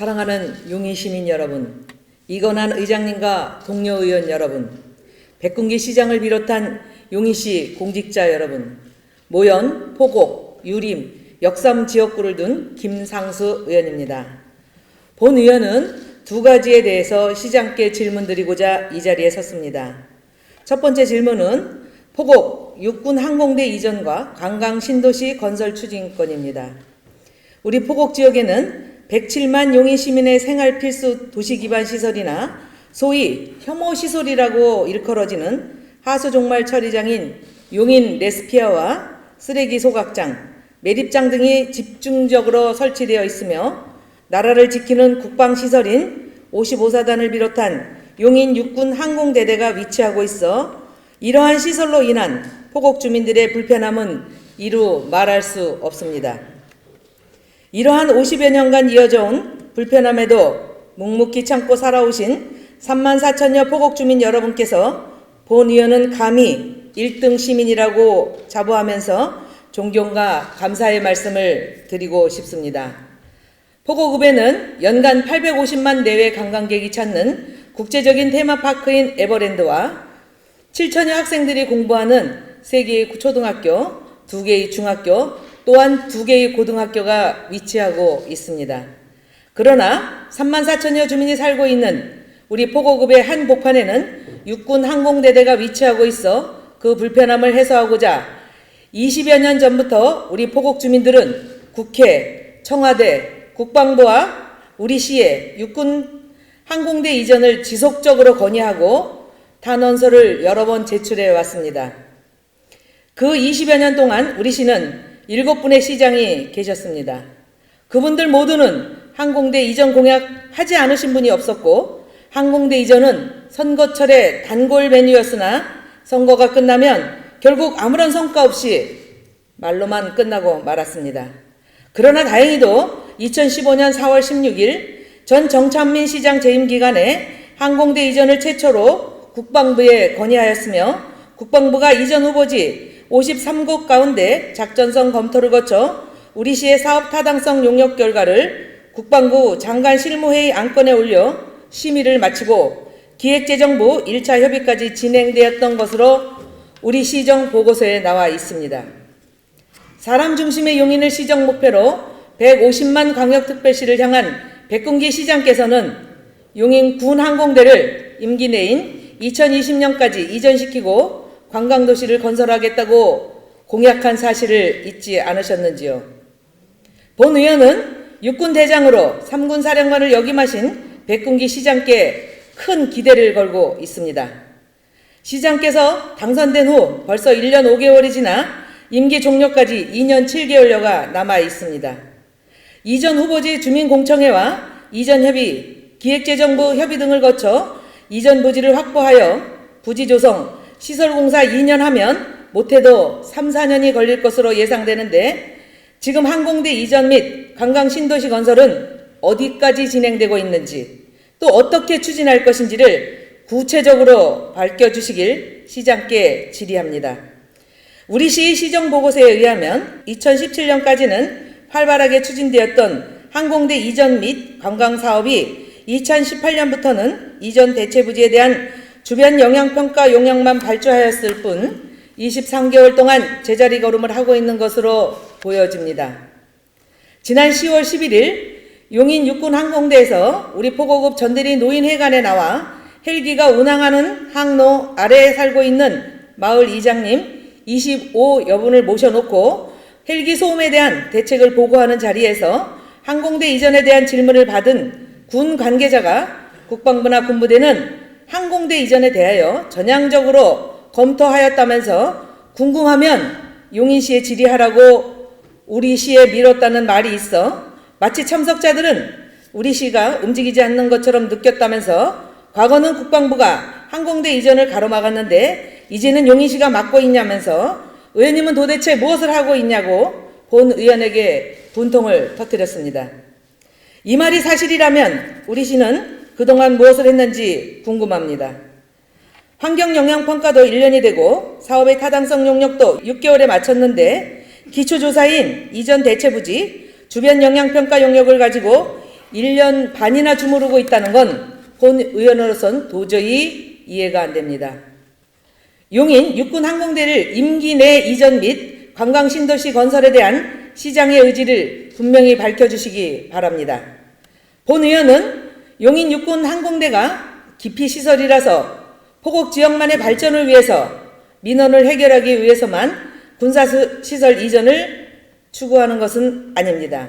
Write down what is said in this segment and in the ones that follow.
사랑하는 용인 시민 여러분, 이건한 의장님과 동료 의원 여러분, 백군기 시장을 비롯한 용인시 공직자 여러분, 모연, 포곡, 유림, 역삼 지역구를 둔 김상수 의원입니다. 본 의원은 두 가지에 대해서 시장께 질문드리고자 이 자리에 섰습니다. 첫 번째 질문은 포곡 육군 항공대 이전과 관광 신도시 건설 추진건입니다. 우리 포곡 지역에는 107만 용인 시민의 생활 필수 도시 기반 시설이나 소위 혐오 시설이라고 일컬어지는 하수 종말 처리장인 용인 레스피아와 쓰레기 소각장, 매립장 등이 집중적으로 설치되어 있으며 나라를 지키는 국방시설인 55사단을 비롯한 용인 육군 항공대대가 위치하고 있어 이러한 시설로 인한 포곡 주민들의 불편함은 이루 말할 수 없습니다. 이러한 50여 년간 이어져 온 불편함에도 묵묵히 참고 살아오신 3만 4천여 포곡 주민 여러분께서 본 의원은 감히 1등 시민이라고 자부하면서 존경과 감사의 말씀을 드리고 싶습니다. 포곡읍에는 연간 850만 내외 관광객이 찾는 국제적인 테마파크인 에버랜드와 7천여 학생들이 공부하는 3개의 초등학교, 2개의 중학교, 또한 2개의 고등학교가 위치하고 있습니다. 그러나 3만 4천여 주민이 살고 있는 우리 포곡읍의 한 복판에는 육군 항공대대가 위치하고 있어 그 불편함을 해소하고자 20여 년 전부터 우리 포곡 주민들은 국회, 청와대, 국방부와 우리 시에 육군 항공대 이전을 지속적으로 건의하고 탄원서를 여러 번 제출해 왔습니다. 그 20여 년 동안 우리 시는 7분의 시장이 계셨습니다. 그분들 모두는 항공대 이전 공약 하지 않으신 분이 없었고 항공대 이전은 선거철의 단골 메뉴였으나 선거가 끝나면 결국 아무런 성과 없이 말로만 끝나고 말았습니다. 그러나 다행히도 2015년 4월 16일 전 정찬민 시장 재임 기간에 항공대 이전을 최초로 국방부에 건의하였으며 국방부가 이전 후보지 53곳 가운데 작전성 검토를 거쳐 우리 시의 사업 타당성 용역 결과를 국방부 장관 실무회의 안건에 올려 심의를 마치고 기획재정부 1차 협의까지 진행되었던 것으로 우리 시정 보고서에 나와 있습니다. 사람 중심의 용인을 시정 목표로 150만 광역특별시를 향한 백군기 시장께서는 용인 군항공대를 임기 내인 2020년까지 이전시키고 관광도시를 건설하겠다고 공약한 사실을 잊지 않으셨는지요. 본 의원은 육군대장으로 3군 사령관을 역임하신 백군기 시장께 큰 기대를 걸고 있습니다. 시장께서 당선된 후 벌써 1년 5개월이 지나 임기 종료까지 2년 7개월여가 남아 있습니다. 이전 후보지 주민공청회와 이전협의, 기획재정부 협의 등을 거쳐 이전 부지를 확보하여 부지 조성, 시설공사 2년 하면 못해도 3, 4년이 걸릴 것으로 예상되는데 지금 항공대 이전 및 관광 신도시 건설은 어디까지 진행되고 있는지 또 어떻게 추진할 것인지를 구체적으로 밝혀주시길 시장께 질의합니다. 우리 시 시정보고서에 의하면 2017년까지는 활발하게 추진되었던 항공대 이전 및 관광 사업이 2018년부터는 이전 대체부지에 대한 주변 영향평가 용역만 발주하였을 뿐 23개월 동안 제자리 걸음을 하고 있는 것으로 보여집니다. 지난 10월 11일 용인 육군항공대에서 우리 포곡읍 전대리 노인회관에 나와 헬기가 운항하는 항로 아래에 살고 있는 마을 이장님 25여분을 모셔놓고 헬기 소음에 대한 대책을 보고하는 자리에서 항공대 이전에 대한 질문을 받은 군 관계자가 국방부나 군부대는 항공대 이전에 대하여 전향적으로 검토하였다면서 궁금하면 용인시에 질의하라고 우리 시에 밀었다는 말이 있어 마치 참석자들은 우리 시가 움직이지 않는 것처럼 느꼈다면서 과거는 국방부가 항공대 이전을 가로막았는데 이제는 용인시가 막고 있냐면서 의원님은 도대체 무엇을 하고 있냐고 본 의원에게 분통을 터뜨렸습니다. 이 말이 사실이라면 우리 시는 그동안 무엇을 했는지 궁금합니다. 환경영향평가도 1년이 되고 사업의 타당성 용역도 6개월에 마쳤는데 기초조사인 이전 대체부지 주변 영향평가 용역을 가지고 1년 반이나 주무르고 있다는 건 본 의원으로선 도저히 이해가 안 됩니다. 용인 육군항공대를 임기 내 이전 및 관광신도시 건설에 대한 시장의 의지를 분명히 밝혀주시기 바랍니다. 본 의원은 용인 육군항공대가 기피시설이라서 포곡지역만의 발전을 위해서 민원을 해결하기 위해서만 군사시설 이전을 추구하는 것은 아닙니다.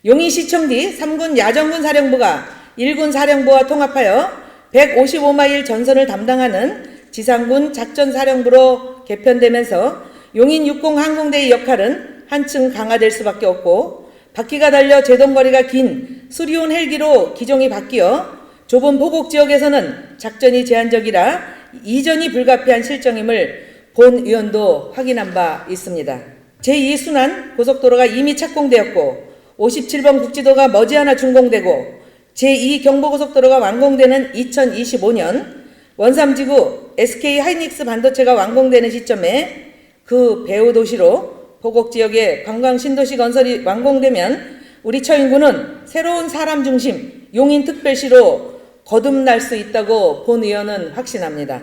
용인시청 뒤 3군 야전군 사령부가 1군 사령부와 통합하여 155마일 전선을 담당하는 지상군 작전사령부로 개편되면서 용인 육공항공대의 역할은 한층 강화될 수밖에 없고, 바퀴가 달려 제동거리가 긴 수리온 헬기로 기종이 바뀌어 좁은 포곡지역에서는 작전이 제한적이라 이전이 불가피한 실정임을 본 의원도 확인한 바 있습니다. 제2순환 고속도로가 이미 착공되었고 57번 국지도가 머지않아 준공되고 제2경부고속도로가 완공되는 2025년 원삼지구 SK 하이닉스 반도체가 완공되는 시점에 그 배후 도시로 포곡지역의 관광신도시 건설이 완공되면 우리 처인구는 새로운 사람 중심 용인특별시로 거듭날 수 있다고 본 의원은 확신합니다.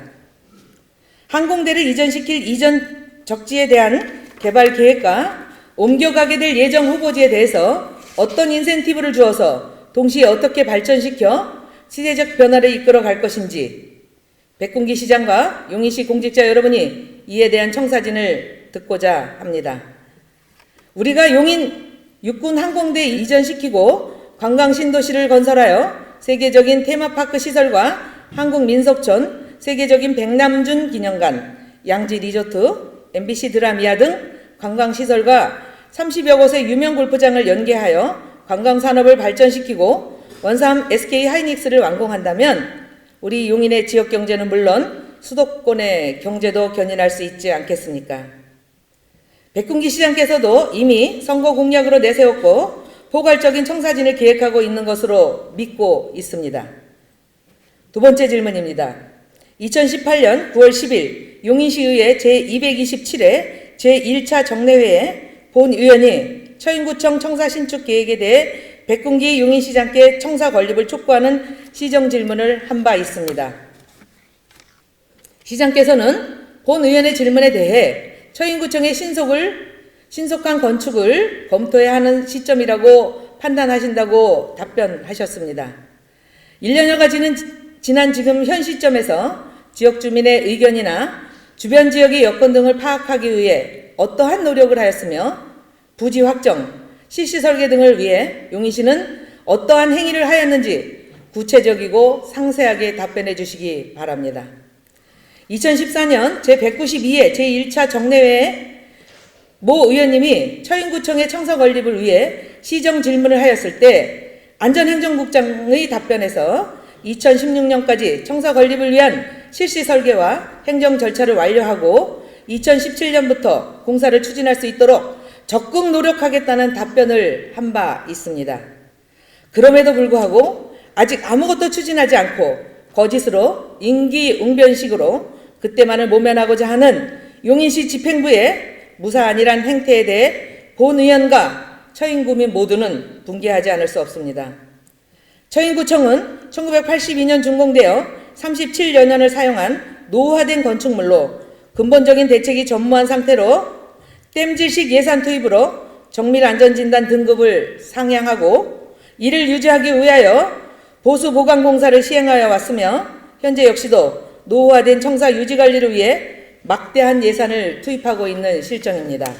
항공대를 이전시킬 이전 적지에 대한 개발 계획과 옮겨가게 될 예정 후보지에 대해서 어떤 인센티브를 주어서 동시에 어떻게 발전시켜 시대적 변화를 이끌어 갈 것인지 백군기 시장과 용인시 공직자 여러분이 이에 대한 청사진을 듣고자 합니다. 우리가 용인 육군 항공대 이전시키고 관광신도시를 건설하여 세계적인 테마파크 시설과 한국민속촌, 세계적인 백남준 기념관, 양지 리조트, MBC 드라미아 등 관광시설과 30여 곳의 유명 골프장을 연계하여 관광산업을 발전시키고 원삼 SK 하이닉스를 완공한다면 우리 용인의 지역경제는 물론 수도권의 경제도 견인할 수 있지 않겠습니까? 백군기 시장께서도 이미 선거 공약으로 내세웠고 포괄적인 청사진을 계획하고 있는 것으로 믿고 있습니다. 두 번째 질문입니다. 2018년 9월 10일 용인시의회 제227회 제1차 정례회에 본 의원이 처인구청 청사 신축 계획에 대해 백군기 용인시장께 청사 건립을 촉구하는 시정 질문을 한 바 있습니다. 시장께서는 본 의원의 질문에 대해 처인구청의 신속한 건축을 검토해야 하는 시점이라고 판단하신다고 답변하셨습니다. 1년여가 지난 지금 현 시점에서 지역 주민의 의견이나 주변 지역의 여건 등을 파악하기 위해 어떠한 노력을 하였으며 부지 확정, 실시 설계 등을 위해 용인시는 어떠한 행위를 하였는지 구체적이고 상세하게 답변해 주시기 바랍니다. 2014년 제192회 제1차 정례회에 모 의원님이 처인구청의 청사 건립을 위해 시정 질문을 하였을 때 안전행정국장의 답변에서 2016년까지 청사 건립을 위한 실시 설계와 행정 절차를 완료하고 2017년부터 공사를 추진할 수 있도록 적극 노력하겠다는 답변을 한 바 있습니다. 그럼에도 불구하고 아직 아무것도 추진하지 않고 거짓으로 임기응변식으로 그때만을 모면하고자 하는 용인시 집행부의 무사안일한 행태에 대해 본 의원과 처인구민 모두는 분개하지 않을 수 없습니다. 처인구청은 1982년 준공되어 37여 년을 사용한 노후화된 건축물로 근본적인 대책이 전무한 상태로 땜질식 예산 투입으로 정밀안전진단 등급을 상향하고 이를 유지하기 위하여 보수 보강 공사를 시행하여 왔으며 현재 역시도 노후화된 청사 유지관리를 위해 막대한 예산을 투입하고 있는 실정입니다.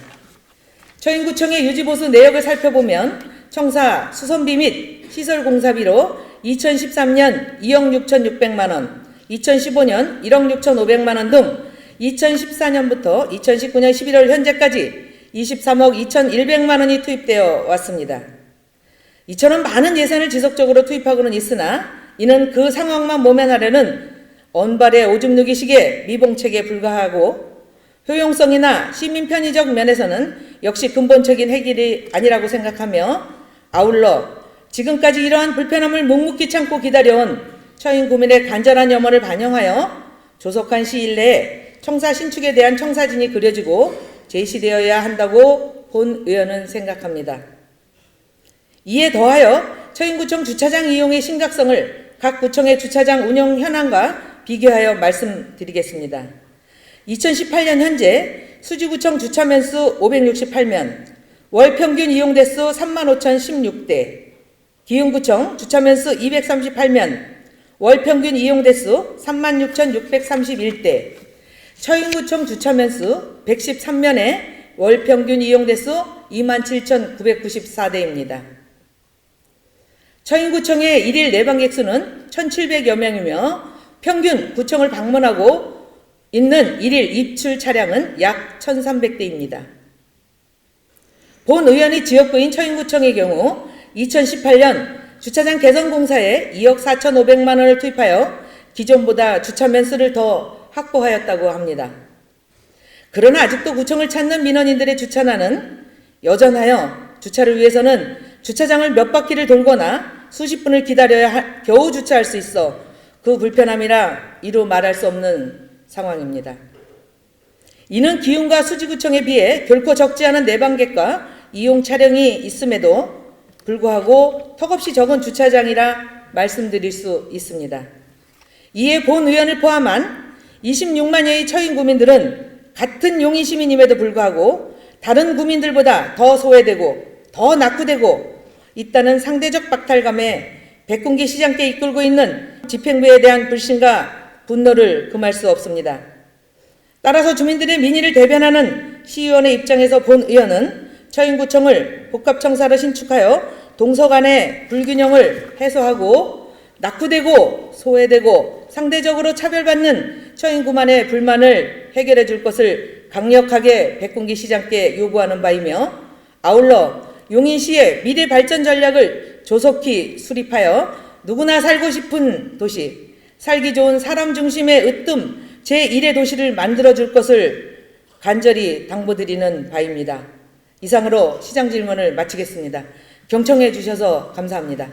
처인구청의 유지보수 내역을 살펴보면 청사 수선비 및 시설공사비로 2013년 2억 6,600만 원, 2015년 1억 6,500만 원 등 2014년부터 2019년 11월 현재까지 23억 2,100만 원이 투입되어 왔습니다. 이처럼 많은 예산을 지속적으로 투입하고는 있으나 이는 그 상황만 모면하려는 언발의 오줌 누기식의 미봉책에 불과하고 효용성이나 시민 편의적 면에서는 역시 근본적인 해결이 아니라고 생각하며 아울러 지금까지 이러한 불편함을 묵묵히 참고 기다려온 처인구민의 간절한 염원을 반영하여 조속한 시일 내에 청사 신축에 대한 청사진이 그려지고 제시되어야 한다고 본 의원은 생각합니다. 이에 더하여 처인구청 주차장 이용의 심각성을 각 구청의 주차장 운영 현황과 비교하여 말씀드리겠습니다. 2018년 현재 수지구청 주차면수 568면, 월 평균 이용 대수 35,016대, 기흥구청 주차면수 238면, 월 평균 이용 대수 36,631대, 처인구청 주차면수 113면에 월 평균 이용 대수 27,994대입니다. 처인구청의 일일 내방객 수는 1,700여 명이며 평균 구청을 방문하고 있는 일일 입출 차량은 약 1,300대입니다. 본 의원이 지역구인 처인구청의 경우 2018년 주차장 개선 공사에 2억 4,500만 원을 투입하여 기존보다 주차 면수를 더 확보하였다고 합니다. 그러나 아직도 구청을 찾는 민원인들의 주차난은 여전하여 주차를 위해서는 주차장을 몇 바퀴를 돌거나 수십 분을 기다려야 겨우 주차할 수 있어 그 불편함이라 이루 말할 수 없는 상황입니다. 이는 기흥과 수지구청에 비해 결코 적지 않은 내방객과 이용 차량이 있음에도 불구하고 턱없이 적은 주차장이라 말씀드릴 수 있습니다. 이에 본 의원을 포함한 26만여의 처인 구민들은 같은 용인 시민임에도 불구하고 다른 구민들보다 더 소외되고 더 낙후되고 있다는 상대적 박탈감에 백군기 시장께 이끌고 있는 집행부에 대한 불신과 분노를 금할 수 없습니다. 따라서 주민들의 민의를 대변하는 시의원의 입장에서 본 의원은 처인구청을 복합청사로 신축하여 동서 간의 불균형을 해소하고 낙후되고 소외되고 상대적으로 차별받는 처인구만의 불만을 해결해 줄 것을 강력하게 백군기 시장께 요구하는 바이며, 아울러 용인시의 미래 발전 전략을 조속히 수립하여 누구나 살고 싶은 도시, 살기 좋은 사람 중심의 으뜸 제1의 도시를 만들어줄 것을 간절히 당부드리는 바입니다. 이상으로 시장 질문을 마치겠습니다. 경청해 주셔서 감사합니다.